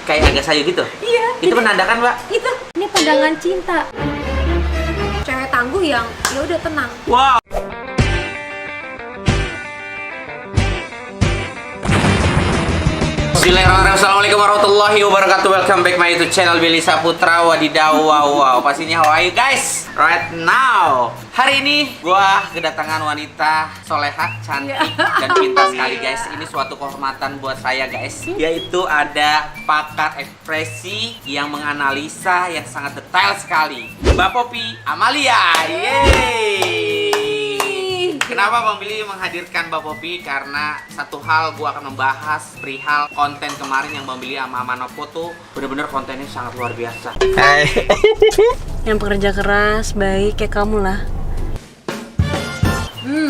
Kayak agak sayu gitu? Iya. Itu menandakan, Mbak? Itu. Ini pandangan cinta. Cewek tangguh yang ya udah tenang. Wow. Bismillahirrahmanirrahim. Assalamualaikum warahmatullahi wabarakatuh. Welcome back my YouTube channel Billy Saputra. Wadidaw, wow. Pastinya how are you guys? Right now. Hari ini gua kedatangan wanita soleha, cantik, dan pintar sekali guys. Ini suatu kehormatan buat saya guys. Yaitu ada pakar ekspresi yang menganalisa yang sangat detail sekali, Mbak Poppy Amalia. Yeay. Kenapa Bang Billy menghadirkan Mbak Poppy? Karena satu hal, gua akan membahas perihal konten kemarin yang Bang Billy sama Manopo tuh bener-bener kontennya sangat luar biasa. Yang pekerja keras, baik kayak kamu lah.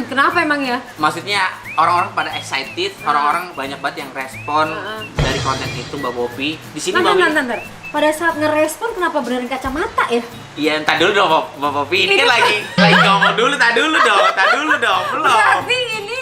Kenapa emang ya? Maksudnya orang-orang pada excited, orang-orang banyak banget yang respon dari konten itu Mbak Poppy. Di sini Bang Billy. Bentar. Pada saat ngerespon kenapa benerin kacamata ya? Iya, entar dulu dong Mbak Poppy. Ini kan lagi ngomong dulu, tak dulu dong, belum. Berarti ini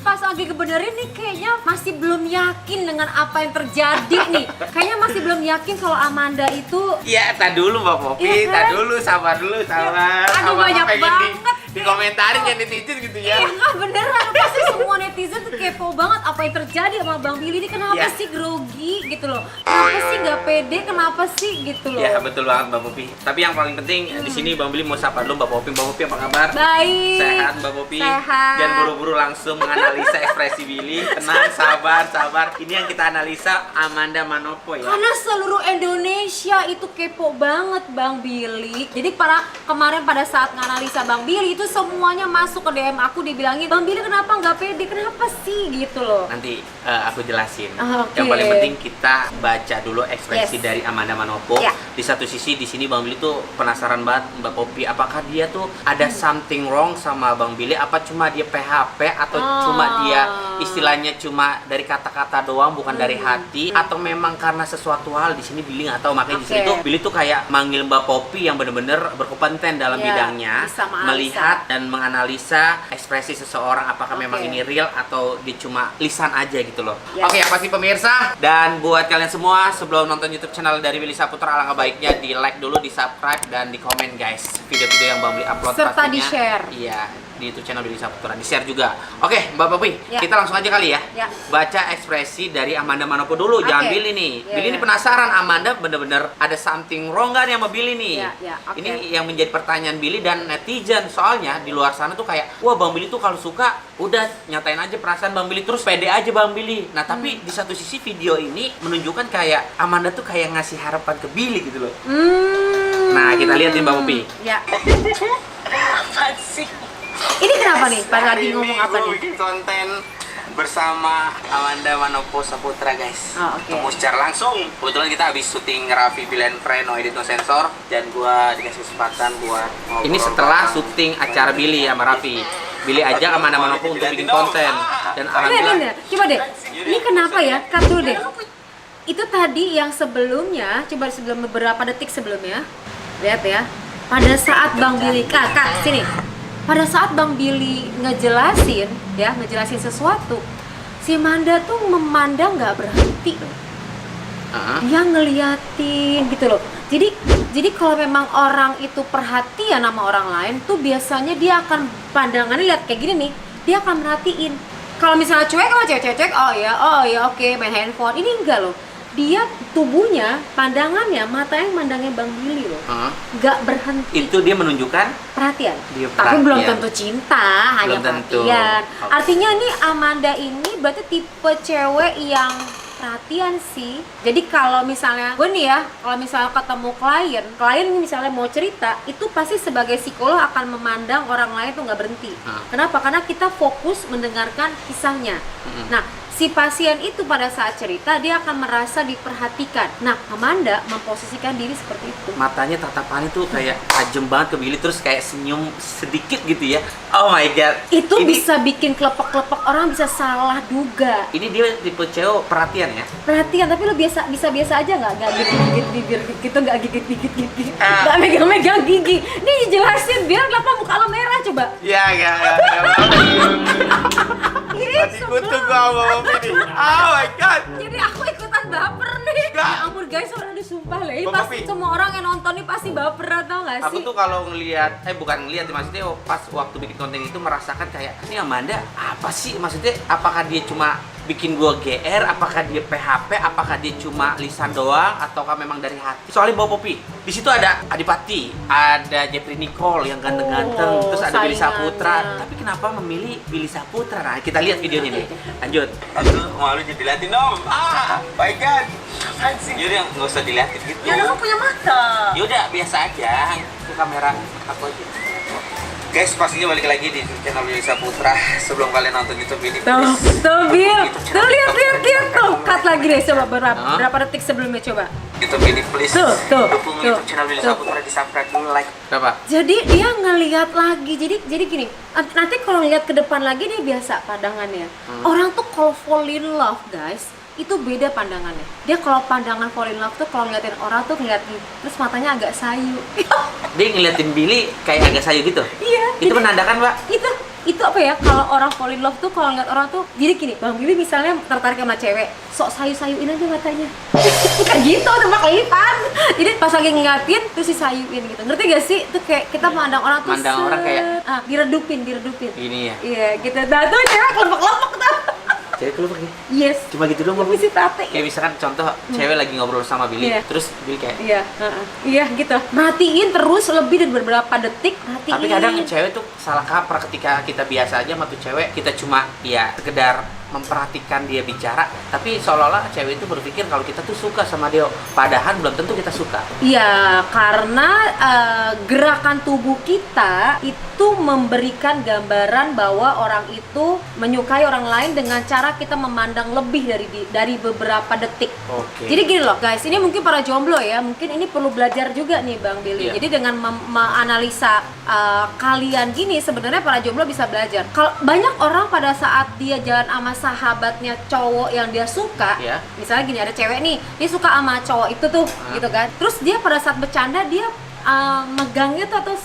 pas lagi kebenerin nih kayaknya masih belum yakin dengan apa yang terjadi nih. Kayaknya masih belum yakin kalau Amanda itu. Iya, tak dulu Mbak Poppy, Iya kan? tak dulu, sabar dulu. Aduh, banyak banget. Dikomentarin ya netizen gitu ya. Iya nggak beneran, pasti semua netizen tuh kepo banget apa yang terjadi sama Bang Billy ini. Kenapa Iya. sih grogi gitu loh? Kenapa sih nggak pede? Kenapa sih gitu loh? Ya betul banget Mbak Poppy. Tapi yang paling penting di sini Bang Billy mau sapa dulu Mbak Poppy. Mbak Poppy apa kabar? Baik. Sehat Mbak Poppy? Sehat. Jangan buru-buru langsung menganalisa ekspresi Billy. Tenang, sabar. Ini yang kita analisa Amanda Manopo ya. Karena seluruh Indonesia itu kepo banget Bang Billy. Jadi kemarin pada saat nganalisa Bang Billy itu semuanya masuk ke DM aku dibilangin, Bang Billy kenapa nggak pede? Kenapa sih gitu loh? Nanti aku jelasin. Oke. Yang paling penting kita baca dulu ekspresi Yes. dari Amanda Manopo. Ya. Di satu sisi di sini Bang Billy tuh penasaran banget Mbak Poppy, apakah dia tuh ada something wrong sama Bang Billy? Apa cuma dia PHP atau cuma dia istilahnya cuma dari kata-kata doang bukan dari hati, atau memang karena sesuatu hal di sini Billy nggak tahu. Makanya di sini Oke. tuh Billy tuh kayak manggil Mbak Poppy yang bener-bener berkompeten dalam Ya, bidangnya, bisa menganalisa. melihat dan menganalisa ekspresi seseorang apakah Oke. memang ini real atau dia cuma lisan aja gitu loh. Yes. Oke, apa sih pemirsa? Dan buat kalian semua sebelum nonton YouTube channel dari Billy Saputra, alangkah baiknya di like dulu, di subscribe dan di komen guys video-video yang Bang Billy upload Serta pastinya. di-share. Iya, di YouTube channel Billy Saputra, di share juga. Oke, Mbak Poppy, Ya. kita langsung aja kali ya. Ya. Baca ekspresi dari Amanda Manopo dulu, jangan Oke. Billy nih. Ya, Billy ya. ini penasaran Amanda bener-bener ada something wrong gak nih sama Billy nih? Ya, oke. Ini yang menjadi pertanyaan Billy dan netizen, soalnya di luar sana tuh kayak, wah Bang Billy tuh kalau suka udah nyatain aja perasaan Bang Billy, terus pede aja Bang Billy. Nah tapi di satu sisi video ini menunjukkan kayak Amanda tuh kayak ngasih harapan ke Billy gitu loh. Nah kita lihat nih Mbak Poppy. Ya. Ini kenapa nih? Pas lagi ngomong apa nih? Bikin konten bersama Amanda Manopo Saputra guys. Oh, oke. Ketemu secara langsung. Kebetulan kita habis syuting Raffi Bilen Friend No Edit No Sensor, dan gua dikasih kesempatan buat ngobrol. Ini setelah syuting acara Billy sama Raffi. Billy ajak Amanda Manopo untuk bikin konten, dan alhamdulillah. Bener. Coba deh. Ini kenapa ya? Cut dulu deh. Itu tadi yang sebelumnya, coba sebelum beberapa detik sebelumnya. Lihat ya. Pada saat Bang Billy, Kak, sini. Pada saat Bang Billy ngejelasin sesuatu, si Manda tuh memandang nggak berhenti loh. Dia ngeliatin gitu loh. Jadi kalau memang orang itu perhatian sama orang lain tuh biasanya dia akan pandangannya lihat kayak gini nih, dia akan merhatiin. Kalau misalnya cuek, cewek, oh ya oke, main handphone. Ini enggak loh. Dia tubuhnya, pandangannya, matanya mandangnya Bang Billy loh. Nggak berhenti. Itu dia menunjukkan Perhatian. Dia Tapi belum perhatian. tentu cinta, hanya Belum tentu. perhatian. Oke. Artinya nih Amanda ini berarti tipe cewek yang perhatian sih. Jadi kalau misalnya gue nih ya, kalau misalnya ketemu klien misalnya mau cerita, itu pasti sebagai psikolog akan memandang orang lain tuh nggak berhenti. Kenapa? Karena kita fokus mendengarkan kisahnya. Nah, si pasien itu pada saat cerita dia akan merasa diperhatikan. Nah, Amanda memposisikan diri seperti itu. matanya, tatapannya tuh kayak tajam banget ke Billy, terus kayak senyum sedikit gitu ya. Oh my god. Itu Ini- bisa bikin kelepek-kelepek, orang bisa salah duga. Ini dia tipe cewek perhatian ya. Perhatian, tapi lo biasa aja nggak gigit bibir gitu, nggak gigit nggak megang gigi. Nih jelasin biar kenapa muka lo merah coba. Ya. Ini Mati kutu gua sama Poppy nih. Oh my god. jadi aku ikutan baper nih. Nggak. Ya ampun guys, aduh sumpah lah. Ini Bapak pasti Pi. semua orang yang nonton ini pasti baper atau nggak Aku sih? tuh kalau ngelihat, bukan ngelihat, maksudnya pas waktu bikin konten itu merasakan kayak, ini Amanda apa sih? Maksudnya apakah dia cuma bikin gua GR, apakah dia PHP, apakah dia cuma lisan doang, ataukah memang dari hati? Soalnya bawa Popi, di situ ada Adipati, ada Jeffrey Nicole yang ganteng-ganteng, Oh, terus ada Billy saingannya. Saputra. Tapi kenapa memilih Billy Saputra? Nah, kita lihat videonya nih. Lanjut. Aduh, malu jadi diliatin dong. My God. Apaan sih? Yaudah, nggak usah diliatin gitu. Ya kamu punya mata. Yaudah, biasa aja. Itu kamera aku aja. Guys, pastinya balik lagi di channel Billy Saputra. Sebelum kalian nonton YouTube ini, Tuh, please tuh Bil. YouTube Tuh lihat tuh. channel Cut lagi deh coba Hah? berapa detik sebelumnya coba. YouTube ini please Tuh, dukung tuh, YouTube channel Billy tuh. Saputra, di subscribe dulu, like. Berapa? Jadi dia ngelihat lagi. Jadi gini, nanti kalau lihat ke depan lagi dia biasa pandangannya. Orang tuh kalau fall in love, guys, itu beda pandangannya. Dia kalau pandangan fall in love tuh kalau ngeliatin orang tuh ngeliat gitu, terus matanya agak sayu. Dia ngeliatin Billy kayak agak sayu gitu. Iya. Itu jadi- menandakan, Mbak. itu apa ya, kalau orang fall in love tuh kalau ngeliat orang tuh jadi gini, Bang Billy misalnya tertarik sama cewek, sok sayu-sayuin aja matanya. Kayak gitu, tebak lipan. Jadi pas lagi ngeliatin terus disayuin gitu. Ngerti gak sih? Itu kayak kita mandang orang tuh Mandang orang kayak, diredupin. Ini ya. Iya, gitu. Nah, tuh cewek kelepek-kelepek tuh. Cewek keluar pakai. Yes. Cuma gitu doang, Mbak. Mesti praktek. Kayak misalkan contoh, cewek lagi ngobrol sama Billy, Iya. terus Billy kayak, Iya, iya gitu. Merhatiin terus lebih dari beberapa detik, merhatiin. tapi kadang cewek tuh salah kaprah ketika kita biasa aja sama tuh cewek, kita cuma ya sekedar memperhatikan dia bicara, tapi seolah-olah cewek itu berpikir kalau kita tuh suka sama dia, padahal belum tentu kita suka. Iya, karena gerakan tubuh kita itu memberikan gambaran bahwa orang itu menyukai orang lain dengan cara kita memandang lebih dari beberapa detik. Oke. Jadi gini loh guys, ini mungkin para jomblo ya, mungkin ini perlu belajar juga nih Bang Billy. Iya. Jadi dengan menganalisa kalian gini, sebenarnya para jomblo bisa belajar. Kalau banyak orang pada saat dia jalan sama sahabatnya cowok yang dia suka, Iya. misalnya gini, ada cewek nih, dia suka sama cowok itu tuh, gitu kan. Terus dia pada saat bercanda dia megangnya tuh atau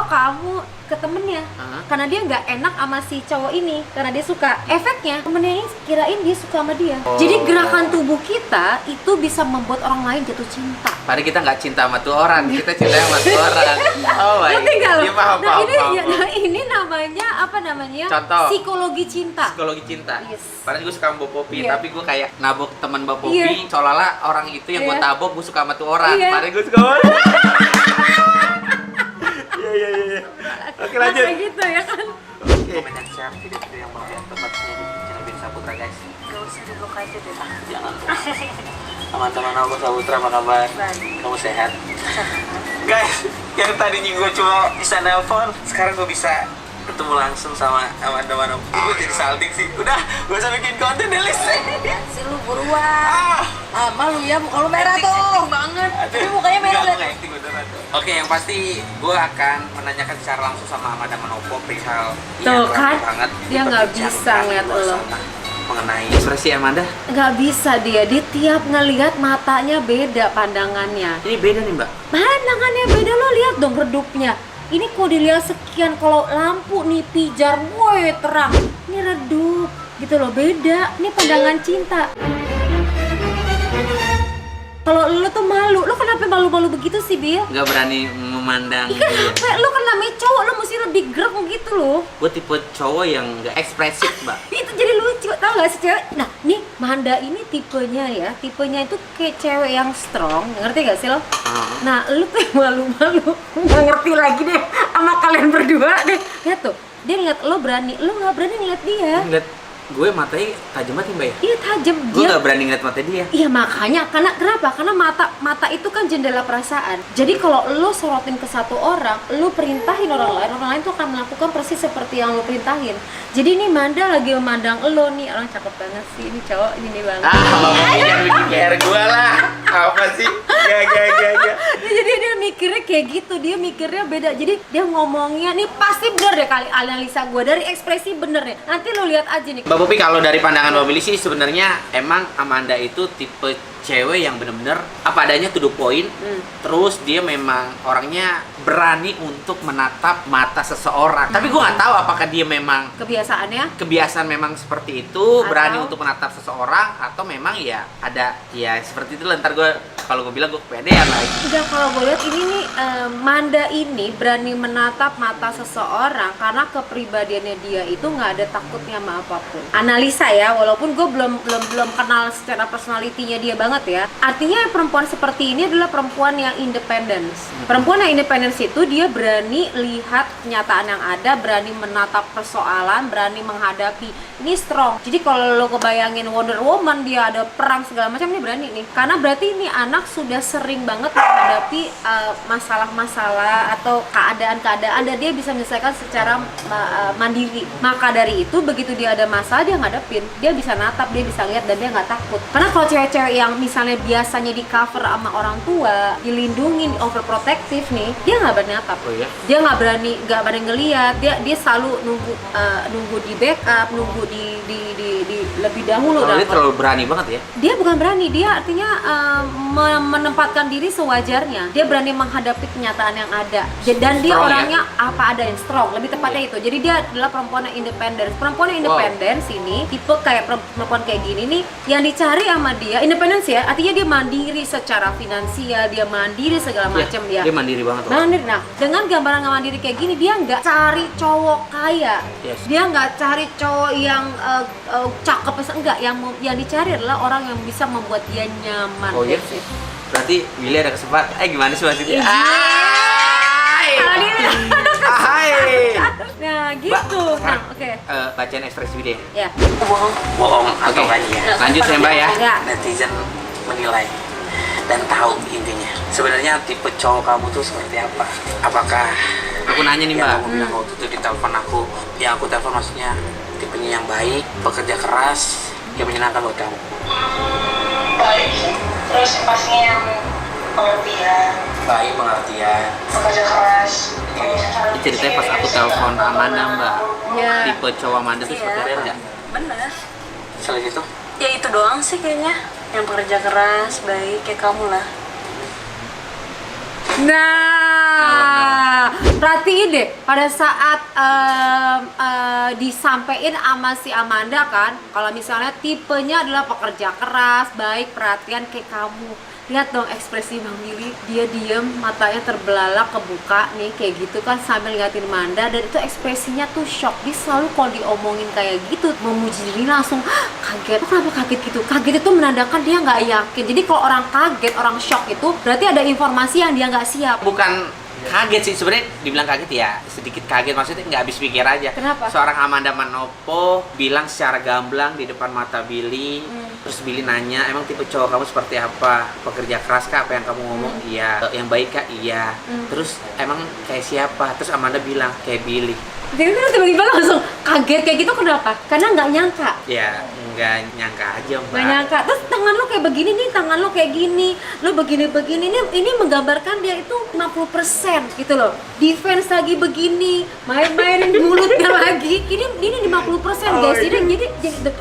kamu ke temennya, karena dia nggak enak sama si cowok ini, karena dia suka. Efeknya temennya ini kirain dia suka sama dia. Jadi gerakan tubuh kita itu bisa membuat orang lain jatuh cinta. Padahal kita nggak cinta sama tuh orang, kita cinta sama tuh orang. Oh my. Ngerti nggak lo? Iya, paham, Nah paham, ini, paham. nah ini namanya apa namanya? Contoh. Psikologi cinta. Psikologi cinta. Yes. Padahal gue suka sama Mbak Popi, Iya. tapi gue kayak nabok teman Mbak Popi, Iya. seolah-olah orang itu yang gue Iya. tabok, gue suka sama tuh orang. Iya. Padahal gue suka sama Iya. Oke, Nah, lanjut. kayak gitu ya kan? Komen dan share video-video yang mau lihat tempatnya di channel Billy Saputra, guys. Gak usah diblok aja deh. Jangan. Teman-teman aku Saputra, apa kabar? Kamu sehat? Guys, yang tadinya gue cuma bisa nelpon, sekarang gue bisa ketemu langsung sama teman-teman aku. Gue jadi salting sih. Udah, gue usah bikin konten deh, Lis. Si lu buruan. Malu ya, muka lu merah tuh. Banget. Tapi mukanya merah. Enggak acting beneran. Oke, yang pasti gue akan menanyakan secara langsung sama Amanda Manopo perihal Tuh yang kan, rame banget dia nggak diperbincangkan bisa ngeliat di luar lo. sana mengenai ekspresi Amanda. Nggak bisa dia tiap ngelihat matanya beda pandangannya. Ini beda nih, Mbak. Pandangannya beda, lo lihat dong redupnya. Ini kok dilihat sekian, kalau lampu nih pijar, woi terang. Ini redup, gitu loh, beda. Ini pandangan cinta. Kalau lo tuh malu, lo kenapa malu-malu begitu sih, Bil? Nggak berani memandang Iya dia. kenapa? Lo kan namanya cowok, lo mesti lebih gerak gitu loh. Gue tipe cowok yang nggak ekspresif, Mbak. Itu jadi lucu, tau gak sih cewek? Nah, nih Manda ini tipenya ya, tipenya itu kayak cewek yang strong, ngerti gak sih lo? Nah, lu tuh yang malu-malu, nggak ngerti lagi deh sama kalian berdua deh. Lihat tuh, dia ngeliat lo berani, lo nggak berani ngeliat dia. Ngeliat gue matanya tajam banget nih, Mbak ya. Iya tajam Gue dia. nggak berani ngeliat mata dia. Iya makanya, karena kenapa? Karena mata itu kan jendela perasaan. Jadi kalau lo sorotin ke satu orang, lo perintahin orang lain tuh akan melakukan persis seperti yang lo perintahin. Jadi ini Manda lagi memandang lo nih, orang cakep banget sih, ini cowok ini banget. Mbak Popi jangan bikin GR gue lah. Apa sih? Gak. Ya, jadi dia mikirnya kayak gitu, dia mikirnya beda. Jadi dia ngomongnya nih pasti bener deh kali analisa gue dari ekspresi bener deh. Nanti lo lihat aja nih. Mbak Popi, kalau dari pandangan Mbak Billy sih sebenarnya emang Amanda itu tipe cewek yang bener-bener apa adanya to the point. Terus dia memang orangnya berani untuk menatap mata seseorang. Tapi gue nggak tahu apakah dia memang kebiasaan memang seperti itu, berani untuk menatap seseorang, atau memang ya ada ya seperti itu. Ntar gue kalau gue bilang gue kepedean lagi. Udah, kalau gue lihat ini nih Manda ini berani menatap mata seseorang karena kepribadiannya dia itu nggak ada takutnya sama apapun. Analisa ya, walaupun gue belum kenal secara personalitinya dia banget ya. Artinya perempuan seperti ini adalah perempuan yang independence. Perempuan yang independence itu dia berani lihat kenyataan yang ada, berani menatap persoalan, berani menghadapi. Ini strong. Jadi kalau lo kebayangin Wonder Woman, dia ada perang segala macam, dia berani nih. Karena berarti ini anak sudah sering banget menghadapi masalah-masalah atau keadaan-keadaan, dan dia bisa menyelesaikan secara mandiri. Maka dari itu begitu dia ada masalah, dia ngadepin, dia bisa natap, dia bisa lihat, dan dia nggak takut. Karena kalau cewek-cewek yang misalnya biasanya di cover sama orang tua, dilindungin, overprotective nih, dia nggak berani natap. Dia nggak berani ngelihat, dia selalu nunggu di backup, nunggu di lebih dahulu. Kalau dia terlalu berani banget ya. Dia bukan berani, dia artinya menempatkan diri sewajarnya. Dia berani menghadapi kenyataan yang ada, dan dia Strong, orangnya apa ada yang strong, lebih tepatnya itu. Jadi dia adalah perempuan yang independen. Perempuan yang independen ini tipe kayak perempuan kayak gini nih, yang dicari sama dia independen ya, artinya dia mandiri secara finansial, dia mandiri segala macam. Dia mandiri banget. Mandiri. Nah, dengan gambaran mandiri kayak gini, dia nggak cari cowok kaya, dia nggak cari cowok yang cakep, enggak. Yang dicari adalah orang yang bisa membuat dia nyaman. Berarti Billy ada kesempatan. Gimana sih maksudnya? Nah gitu. Nah, oke. Bacaan ekspresi dia. Ya. Bohong atau enggak nih ya? Lanjut ya Mbak ya. Netizen menilai dan tahu intinya. Sebenarnya tipe cowok kamu tuh seperti apa? Apakah Aku nanya nih Mbak. yang kamu bilang waktu itu di telepon aku, yang aku telepon maksudnya tipenya yang baik, pekerja keras, yang menyenangkan buat kamu? Baik, terus pastinya yang pengertian, Baik, pengertian. pekerja keras. Ini ceritanya pas aku telepon Amanda Mbak. Ya. Tipe cowok Amanda tuh seperti apa enggak? Bener. Selain itu, Ya itu doang sih kayaknya. Yang pekerja keras, baik kayak kamu lah. Nah, perhatiin deh pada saat disampaikan sama si Amanda kan, kalau misalnya tipenya adalah pekerja keras, baik, perhatian kayak kamu. Lihat dong ekspresi Bang Billy, dia diem, matanya terbelalak, kebuka nih kayak gitu kan sambil ngeliatin Amanda, dan itu ekspresinya tuh shock. Dia selalu kalau diomongin kayak gitu memuji diri langsung kaget. Kenapa kaget gitu? Kaget itu menandakan dia nggak yakin. Jadi kalau orang kaget, orang shock itu berarti ada informasi yang dia nggak siap. Bukan kaget sih, sebenarnya dibilang kaget ya sedikit kaget, maksudnya nggak habis pikir aja. Kenapa? Seorang Amanda Manopo bilang secara gamblang di depan mata Billy, terus Billy nanya, emang tipe cowok kamu seperti apa? Pekerja keras kah? Apa yang kamu ngomong? Iya. Yang baik kah? Iya. Terus emang kayak siapa? Terus Amanda bilang kayak Billy. Jadi tiba-tiba langsung kaget kayak gitu, kenapa? Karena nggak nyangka. Ya nggak nyangka aja Mbak. Nggak nyangka. Terus tangan lo kayak begini nih, tangan lo kayak gini, lo begini-begini. Ini menggambarkan dia itu 50% gitu loh. Defense lagi begini, main-mainin mulutnya lagi. Ini 50% guys. Jadi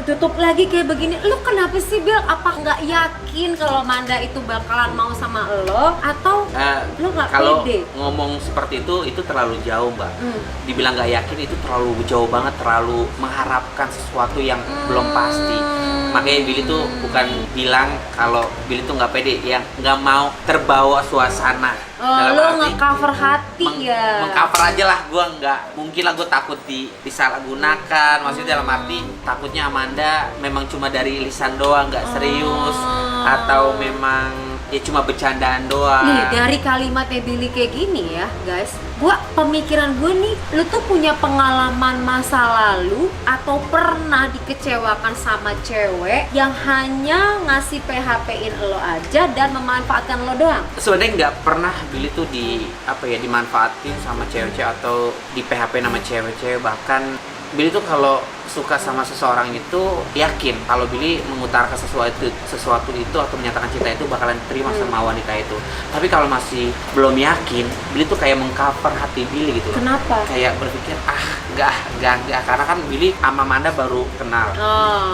tutup lagi kayak begini. Lo kenapa sih Bel? Apa nggak yakin kalau Manda itu bakalan mau sama lo? Atau lo nggak Kalau pede? ngomong seperti itu terlalu jauh Mbak. Dibilang nggak yakin itu terlalu jauh banget, terlalu mengharapkan sesuatu yang belum pasti. Makanya Billy tuh bukan bilang kalau Billy tuh nggak pede, yang nggak mau terbawa suasana. Lo nge-cover hati ya? Mengcover aja lah, gue nggak mungkin lah, gue takut disalahgunakan. Maksudnya dalam arti takutnya Amanda memang cuma dari lisan doang, nggak serius, atau memang ya cuma bercandaan doang. Nih dari kalimatnya Billy kayak gini ya guys, pemikiran gue nih, lu tuh punya pengalaman masa lalu atau pernah dikecewakan sama cewek yang hanya ngasih PHP-in lo aja dan memanfaatkan lo doang? Sebenarnya nggak pernah Billy tuh dimanfaatin sama cewek-cewek atau di PHP nama cewek-cewek. Bahkan Billy tuh kalau suka sama seseorang itu yakin kalau Billy mengutarakan sesuatu itu atau menyatakan cinta itu bakalan terima sama wanita itu. Tapi kalau masih belum yakin, Billy tuh kayak mengcover hati Billy gitu. Kenapa? Kayak berpikir enggak, karena kan Billy sama Amanda baru kenal.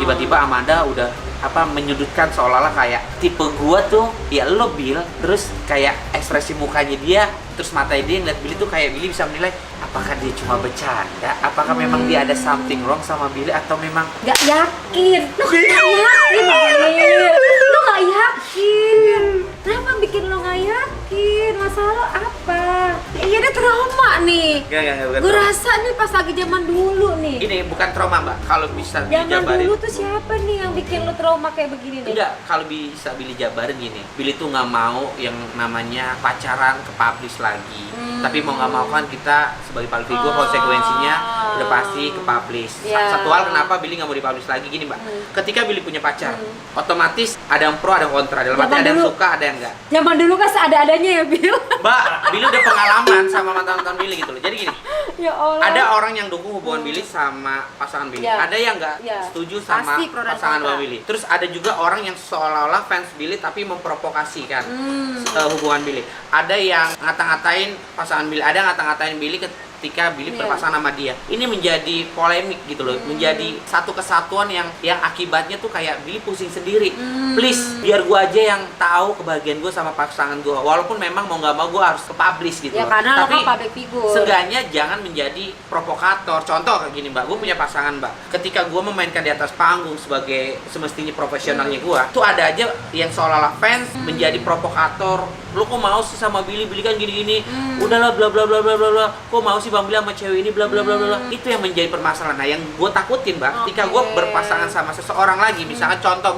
Tiba-tiba Amanda udah menyudutkan seolah-olah kayak tipe gua tuh ya lo Bill, terus kayak ekspresi mukanya dia, terus matanya dia ngeliat Billy tuh kayak Billy bisa menilai apakah dia cuma bercanda, apakah memang dia ada something wrong sama Billy atau memang Gak yakin. Lu gak yakin, Bill. Lu gak yakin. Kenapa bikin lo gak yakin? Masalah lo apa? Iya, dia trauma nih. Bukan Gue trauma. rasa nih pas lagi zaman dulu nih. Ini bukan trauma Mbak, kalau bisa Zaman dijabarin. dulu tuh siapa nih yang bikin lo trauma kayak begini nih? Enggak, kalau bisa Billy jabarin gini, Billy tuh nggak mau yang namanya pacaran ke publish lagi. Tapi mau nggak mau kan kita sebagai public figure konsekuensinya udah pasti ke publish. Ya. Satu hal kenapa Billy nggak mau dipublish lagi gini Mbak, ketika Billy punya pacar, otomatis ada yang pro ada yang kontra, dalam arti Zaman ada yang dulu. suka ada yang enggak. Zaman dulu kan seada-adanya ya, Bill. Mbak, Billy udah pengalaman sama mantan-mantan Billy gitu loh. Jadi gini, Ya Allah. ada orang yang dukung hubungan Billy sama pasangan Billy. Ya. Ada yang nggak Ya. setuju sama Pasti pro dan pasangan kontra. Bang Billy. Terus ada juga orang yang seolah-olah fans Billy tapi memprovokasikan hubungan Billy. Ada yang ngata-ngatain pasangan Billy, ada yang ngata-ngatain Billy ketika Billy Iya. berpasangan sama dia. Ini menjadi polemik gitu loh, menjadi satu kesatuan yang akibatnya tuh kayak Billy pusing sendiri. Please, biar gua aja yang tahu kebahagiaan gua sama pasangan gua. Walaupun memang mau nggak mau gua harus ke publish gitu Ya loh. karena lo Tapi kan public figure. seenggaknya jangan menjadi provokator. Contoh kayak gini Mbak, gue punya pasangan Mbak. Ketika gue memainkan di atas panggung sebagai semestinya profesionalnya gue, tuh ada aja yang seolah-olah fans menjadi provokator. Lu kok mau sih sama Billy? Billy kan gini-gini. Udahlah bla bla bla bla bla bla. Kok mau sih Bang Billy sama cewek ini bla bla bla bla. Itu yang menjadi permasalahan. Nah, yang gue takutin Mbak, ketika gue berpasangan sama seseorang lagi, misalkan contoh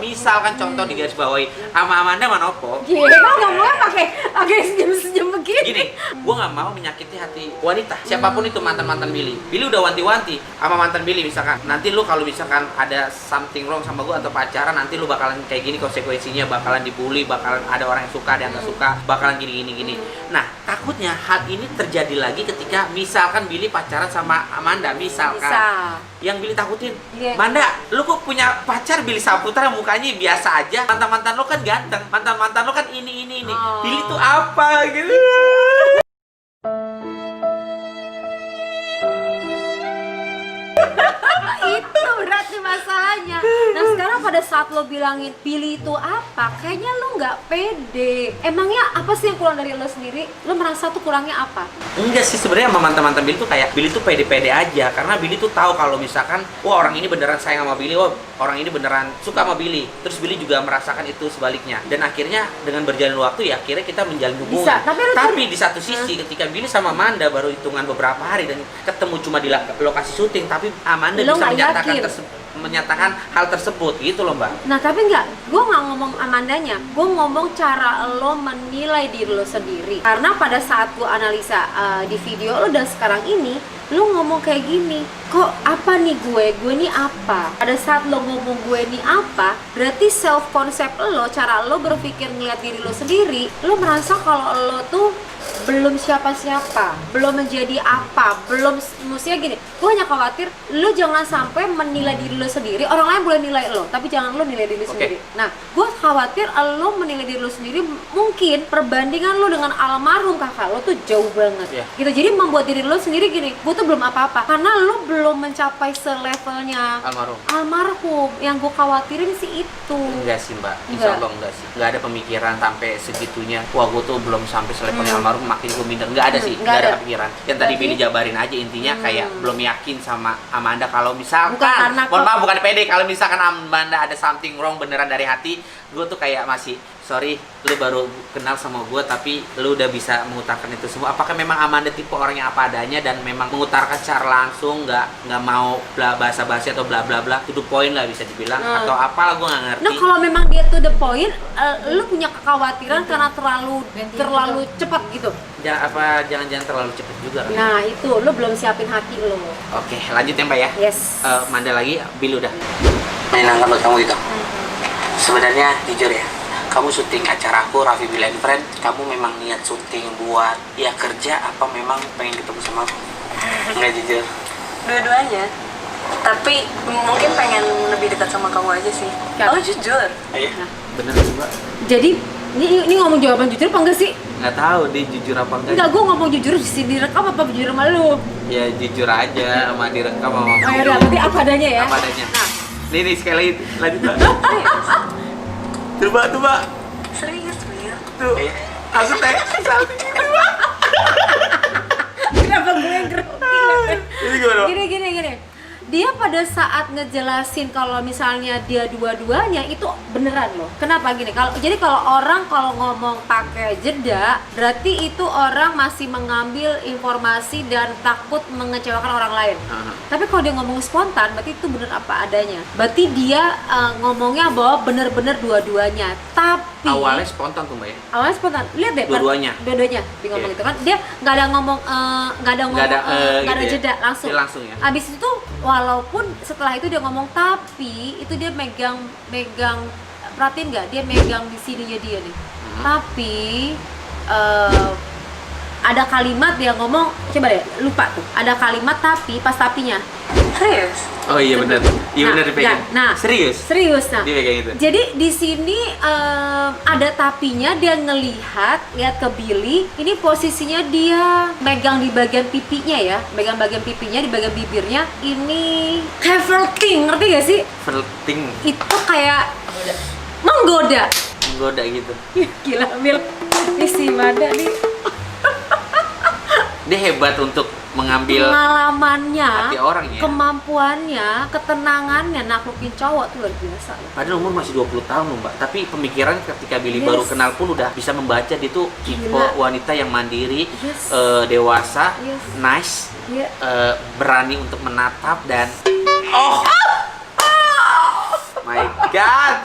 di garis bawahi sama Amanda Manopo. Gila, nggak mau pakai senyum-senyum begini. Gini, gue nggak mau menyakiti hati wanita, siapapun itu mantan Billy. Billy udah wanti-wanti sama mantan Billy misalkan. Nanti lu kalau misalkan ada something wrong sama gue atau pacaran, nanti lu bakalan kayak gini konsekuensinya, bakalan dibully, bakalan ada orang yang suka, ada yang nggak suka, bakalan gini. Nah, takutnya hal ini terjadi lagi ketika misalkan Billy pacaran sama Amanda, misalkan. Bisa. Yang Billy takutin, Iya. Manda, lu kok punya pacar Billy Saputra mukanya biasa aja, mantan-mantan lu kan ganteng, mantan-mantan lu kan ini. Oh. Billy tuh apa gitu. Itu berarti masalahnya. Nah sekarang pada saat lo bilangin Billy itu apa, kayaknya lo nggak pede. Emangnya apa sih yang kurang dari lo sendiri? Lo merasa tuh kurangnya apa? Enggak sih, sebenarnya sama mantan-mantan Billy tuh kayak Billy tuh pede-pede aja, karena Billy tuh tahu kalau misalkan wah orang ini beneran sayang sama Billy, wah orang ini beneran suka sama Billy. Terus Billy juga merasakan itu sebaliknya. Dan akhirnya dengan berjalan waktu ya akhirnya kita menjalin hubungan. Bisa, tapi di satu sisi ketika Billy sama Amanda baru hitungan beberapa hari dan ketemu cuma di lokasi syuting, tapi Amanda Lo bisa nggak yakin? menyatakan hal tersebut gitu loh Mbak. Nah tapi gue nggak ngomong Amandanya, gue ngomong cara lo menilai diri lo sendiri. Karena pada saat gue analisa di video lo dan sekarang ini, lo ngomong kayak gini, kok apa nih gue nih apa? Pada saat lo ngomong gue nih apa, berarti self concept lo, cara lo berpikir ngeliat diri lo sendiri, lo merasa kalau lo tuh belum siapa-siapa, belum menjadi apa, belum, maksudnya gini, gue hanya khawatir lo jangan sampai menilai diri lo sendiri. Orang lain boleh nilai lo, tapi jangan lo nilai diri lo sendiri. Nah, gue khawatir lo menilai diri lo sendiri, mungkin perbandingan lo dengan almarhum kakak lo tuh jauh banget. Gitu, jadi membuat diri lo sendiri gini, gue tuh belum apa-apa, karena lo belum mencapai selevelnya almarhum. Yang gue khawatirin sih itu. Enggak sih Mbak, insya Allah enggak sih. Enggak ada pemikiran sampai segitunya, wah gue tuh belum sampai selevelnya almarhum, makin gue minder. Enggak ada sih, enggak ada kepikiran. Yang tadi Billy jabarin aja intinya kayak belum yakin sama Amanda. Kalau misalkan, mohon maaf bukan pede, kalau misalkan Amanda ada something wrong beneran dari hati, gue tuh kayak masih sorry, lu baru kenal sama gue tapi lu udah bisa mengutarakan itu semua. Apakah memang Amanda tipe orang yang apa adanya dan memang mengutarakan secara langsung, nggak mau basa-basi atau bla bla bla, to the point lah bisa dibilang, atau apalah gue nggak ngerti. Nah kalau memang dia to the point, lu punya kekhawatiran karena terlalu cepat gitu. Jangan terlalu cepet juga. Nah itu, lu belum siapin hati lo. Oke, lanjut ya Mbak ya. Yes. Manda lagi, Billy udah. Menyenangkan buat kamu gitu. Sebenarnya jujur ya, kamu syuting acara aku Raffi Bill and Friend, kamu memang niat syuting buat ya kerja apa memang pengen ketemu sama aku? Enggak jujur. Dua-duanya. Tapi mungkin pengen lebih dekat sama kamu aja sih. Ya. Oh jujur. Iya. Bener sih Mbak. Jadi ini ngomong jawaban jujur apa enggak sih? Nggak tahu dia jujur apa enggak. Enggak, gue ngomong jujur di direkam apa jujur sama lu? Ya jujur aja sama direkam sama. Oh ya udah, berarti apa adanya ya. Apa adanya. Nah, Nih sekali lagi. Lanjut, Mbak. Tuh, Mbak. Serius, Bil? Tuh. Aku salting. Kenapa gue yang grogi? Ini gimana, Mbak? Gini. Dia pada saat ngejelasin kalau misalnya dia dua-duanya itu beneran loh. Kenapa gini? Jadi kalau orang ngomong pakai jeda, berarti itu orang masih mengambil informasi dan takut mengecewakan orang lain. Tapi kalau dia ngomong spontan, berarti itu bener apa adanya. Berarti dia ngomongnya bahwa bener-bener dua-duanya. Tapi Awalnya spontan tuh, Mbak ya. awalnya spontan. Lihat deh, Dua-duanya. dia ngomong gitu kan. Dia nggak ada ngomong nggak ada gitu ya. jeda, langsung. Dia langsung ya. Abis itu walaupun setelah itu dia ngomong, tapi itu dia megang perhatiin nggak, dia megang di sininya dia nih. Tapi ada kalimat dia ngomong, coba deh lupa tuh, ada kalimat tapi pas tapinya. Serius? Oh iya benar. Iya benar dipegang. Nah, serius. Nah. Dia pegang itu. Jadi di sini ada tapinya, dia lihat ke Billy. Ini posisinya dia megang di bagian pipinya ya, megang bagian pipinya di bagian bibirnya. Ini kayak flirting, ngerti gak sih? Flirting, Itu kayak menggoda. gitu. Gila, Bil. Ini si Mada nih Dia hebat untuk mengambil pengalamannya, hati orang ya. kemampuannya, ketenangannya naklukin cowok tuh luar biasa loh. Padahal umur masih 20 tahun loh, Mbak. Tapi pemikiran ketika Billy Yes. baru kenal pun udah bisa membaca dia tuh tipe Gila. wanita yang mandiri, Yes. dewasa, Yes. nice, Iya. berani untuk menatap dan my God.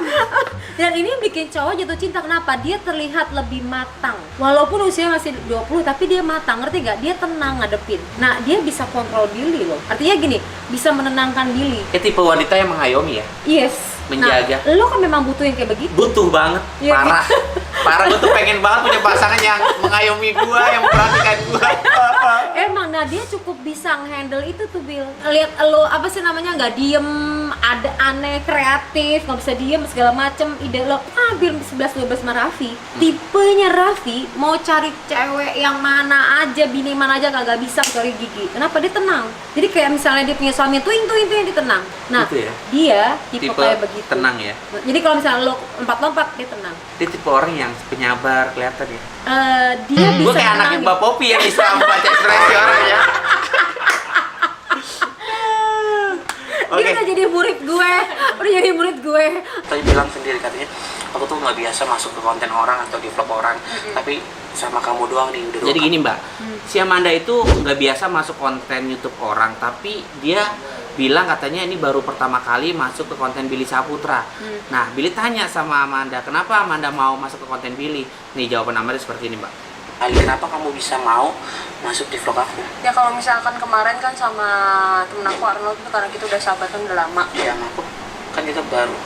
Dan ini bikin cowok jatuh cinta. Kenapa? Dia terlihat lebih matang. Walaupun usianya masih 20, tapi dia matang. Ngerti gak? Dia tenang ngadepin. Nah, dia bisa kontrol Billy loh. Artinya gini, bisa menenangkan Billy. Tipe wanita yang mengayomi ya. Yes. Menjaga. Nah, lo kan memang butuh yang kayak begitu. Butuh banget, Iya. parah. Gue tuh pengen banget punya pasangan yang mengayomi gua, yang memperhatikan gua. Emang, nah dia cukup bisa nge-handle itu tuh, Bill. Lihat lo, apa sih namanya, nggak diem, ada aneh, kreatif, nggak bisa diem, segala macem. Ide lo, Bill 11-12 sama Raffi. Tipenya Raffi, mau cari cewek yang mana aja, bini mana aja, kagak bisa kecuali Gigi. Kenapa? Dia tenang. Jadi kayak misalnya dia punya suami, tuing dia tenang. Nah, Gitu ya? dia tipe kayak begitu. Tenang ya. Jadi kalau misalnya lo lompat-lompat, dia tenang. Dia tipe orang yang penyabar kelihatan ya. Dia bisa Gue kayak anaknya nenangin. Mbak Popi yang bisa membaca ekspresi orang ya. Dia udah jadi murid gue. Tadi bilang sendiri katanya, aku tuh nggak biasa masuk ke konten orang atau di vlog orang, tapi sama kamu doang nih udah. Jadi gini Mbak, si Amanda itu nggak biasa masuk konten YouTube orang, tapi dia bilang katanya ini baru pertama kali masuk ke konten Billy Saputra. Nah, Billy tanya sama Amanda, kenapa Amanda mau masuk ke konten Billy? Nih jawaban Amanda seperti ini Mbak. Ali, kenapa kamu bisa mau masuk di vlog aku? Ya kalau misalkan kemarin kan sama temen aku Arnold itu karena kita udah sahabatan udah lama. Ya aku kan kita baru.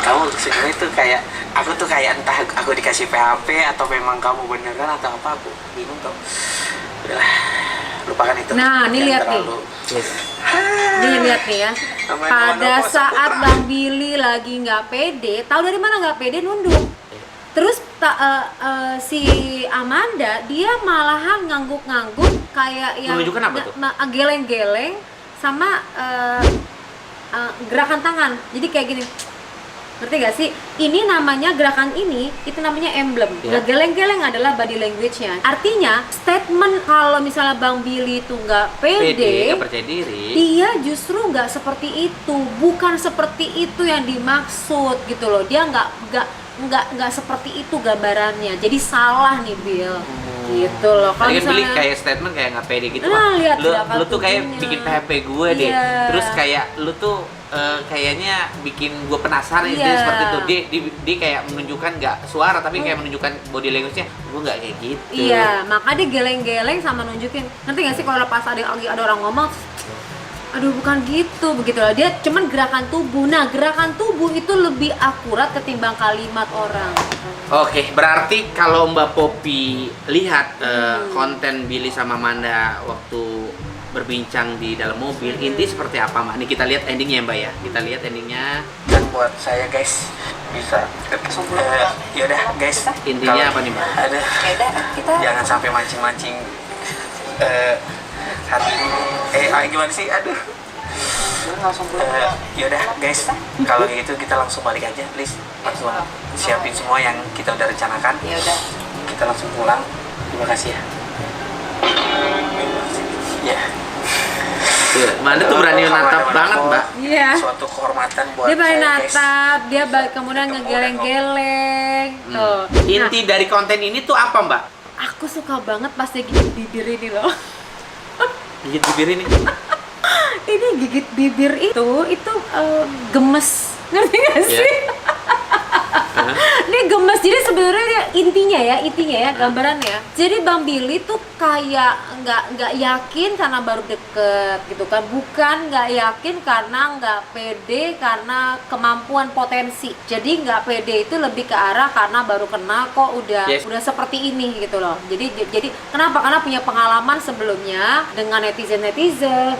Kamu sebenarnya tuh kayak, aku tuh kayak entah aku dikasih PHP atau memang kamu beneran atau apa, aku bingung tau. Udahlah, lupakan itu. Nah, ini Jangan lihat nih. terlalu. Nih lihat nih ya. Namanya Pada Saputra. saat Bang Billy lagi nggak pede, tahu dari mana nggak pede, nunduk. Terus si Amanda dia malahan ngangguk-ngangguk kayak yang Menunjukkan apa tuh? geleng-geleng sama gerakan tangan. Jadi kayak gini. Ngerti gak sih? Ini namanya gerakan ini, itu namanya emblem. Ya. Geleng-geleng adalah body language-nya. Artinya, statement kalau misalnya Bang Billy itu nggak pede, nggak percaya diri. dia justru nggak seperti itu, bukan seperti itu yang dimaksud gitu loh. Dia nggak seperti itu gambarannya. Jadi salah nih Bill. Gitu loh. Kalau Tadi kan Billy misalnya kayak statement kayak nggak pede gitu. Nah, Wah, lihat lu gerakan tuh kayak tubuhnya. bikin PHP gue deh. Iya. Terus kayak lu tuh kayaknya bikin gue penasaran Iya. dia seperti itu. Dia kayak menunjukkan nggak suara tapi kayak menunjukkan body language-nya. Gue nggak kayak gitu. iya, maka dia geleng-geleng sama nunjukin. Ngerti gak sih kalau pas ada orang ngomong, aduh bukan gitu, begitu lah. Dia cuman gerakan tubuh. Nah, gerakan tubuh itu lebih akurat ketimbang kalimat orang. Oke, berarti kalau Mbak Popi lihat konten Billy sama Amanda waktu berbincang di dalam mobil, inti seperti apa Mbak? Nih kita lihat endingnya Mbak ya. Kita lihat endingnya. Dan buat saya guys, bisa. Yaudah guys. Intinya kalau apa nih, Mbak? Ada. Yaudah, kita Jangan sampai mancing-mancing hati. Gimana sih? Aduh. langsung pulang. Yaudah guys, kalau gitu kita langsung balik aja, please. Langsung siapin semua yang kita udah rencanakan. Ya udah. Kita langsung pulang. Terima kasih ya. Ya. Manda tuh berani natap banget, Mbak. Iya. Suatu kehormatan buat Dia berani saya, guys. natap, dia kemudian ngegeleng-geleng. Tuh. Inti dari konten ini tuh apa, Mbak? Aku suka banget pas dia gigit bibir ini loh. Gigit bibir ini. Ini gigit bibir itu gemes. Ngerti gak sih? Dia gemes. Jadi sebenarnya dia intinya ya gambarannya. Jadi Bang Billy tuh kayak nggak yakin karena baru deket gitu kan, bukan nggak yakin karena nggak pede karena kemampuan potensi. Jadi nggak pede itu lebih ke arah karena baru kenal kok udah seperti ini gitu loh. Jadi kenapa? Karena punya pengalaman sebelumnya dengan netizen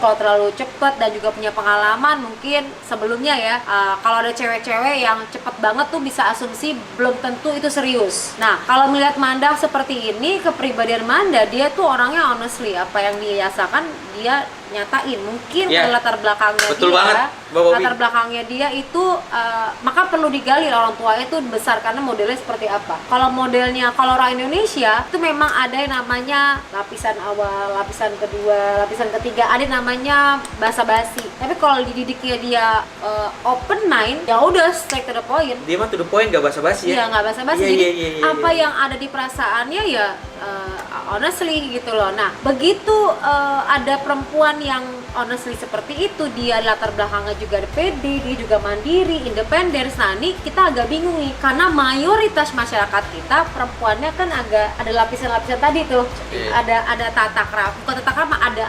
kalau terlalu cepet, dan juga punya pengalaman mungkin sebelumnya ya. Kalau ada cewek-cewek yang cepet banget tuh bisa asumsi belum tentu itu serius. Nah, kalau melihat Manda seperti ini, kepribadian Manda, dia tuh orangnya honestly, apa yang dia rasakan dia nyatain. Mungkin latar belakangnya betul dia, banget, latar belakangnya dia itu maka perlu digali orang tuanya itu besarkannya modelnya seperti apa. Kalau modelnya, kalau orang Indonesia itu memang ada yang namanya lapisan awal, lapisan kedua, lapisan ketiga, ada yang namanya basa-basi. Tapi kalau dididiknya dia open mind, ya udah straight to the point. Dia mah to the point, gak basa-basi ya? Iya, nggak basa-basi. Iya, Jadi iya. apa yang ada di perasaannya ya honestly gitu loh. Nah, begitu ada perempuan yang honestly seperti itu, dia latar belakangnya juga ada pede, dia juga mandiri, independen. Nah, ini kita agak bingung nih, karena mayoritas masyarakat kita perempuannya kan agak ada lapisan-lapisan tadi tuh. Ada tata krama, bukan tata krama, ada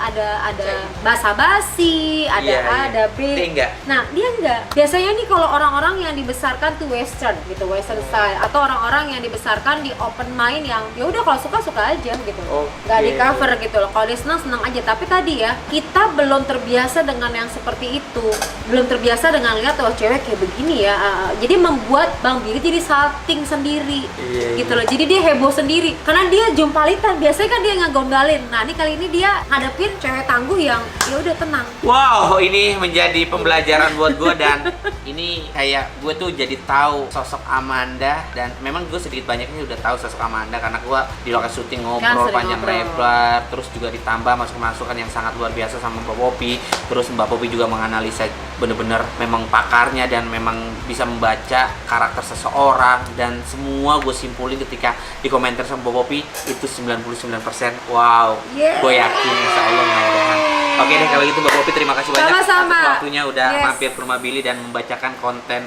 basa-basi, ada Dia enggak. Nah, dia enggak. Biasanya nih kalau orang-orang yang dibesarkan tuh western gitu, western style, atau orang-orang yang dibesarkan di open mind yang ya udah kalau suka aja gitu. Nggak di cover gitu loh. Kalau dia senang aja. Tapi tadi ya, kita belum terbiasa dengan yang seperti itu. Belum terbiasa dengan lihat oh cewek kayak begini ya. Jadi membuat Bang Billy jadi salting sendiri. Gitu loh. Jadi dia heboh sendiri. Karena dia jumpalitan. Biasanya kan dia ngegombalin. Nah, ini kali ini dia ngadepin cewek tangguh yang ya udah tenang. Wow, ini menjadi pembelajaran buat gue, dan ini kayak gue tuh jadi tahu sosok Amanda, dan memang gue sedikit banyaknya udah tahu sosok Amanda karena gue di lokasi syuting ngobrol panjang lebar, terus juga ditambah masukan yang sangat luar biasa sama Mbak Poppy. Terus Mbak Poppy juga menganalisa bener-bener memang pakarnya dan memang bisa membaca karakter seseorang, dan semua gue simpulin ketika di komentar sama Mbak Poppy itu 99%. Wow, gue yakin insya Allah mudah-mudahan. Oke deh, kalau gitu Mbak Poppy terima kasih banyak atas waktunya udah mampir ke rumah Billy dan membacakan konten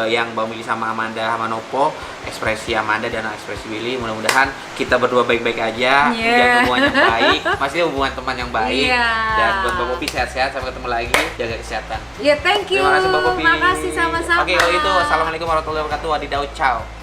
yang Bang Billy sama Amanda Hamanopo, ekspresi Amanda dan ekspresi Billy. Mudah-mudahan kita berdua baik-baik aja, menjaga hubungan yang baik, masih hubungan teman yang baik. Dan buat Mbak Poppy sehat-sehat, sampai ketemu lagi, jaga kesehatan. Thank you. Terima kasih Mbak Poppy. Makasih sama-sama. Oke, kalau itu assalamualaikum warahmatullahi wabarakatuh. Wadidaw, ciao.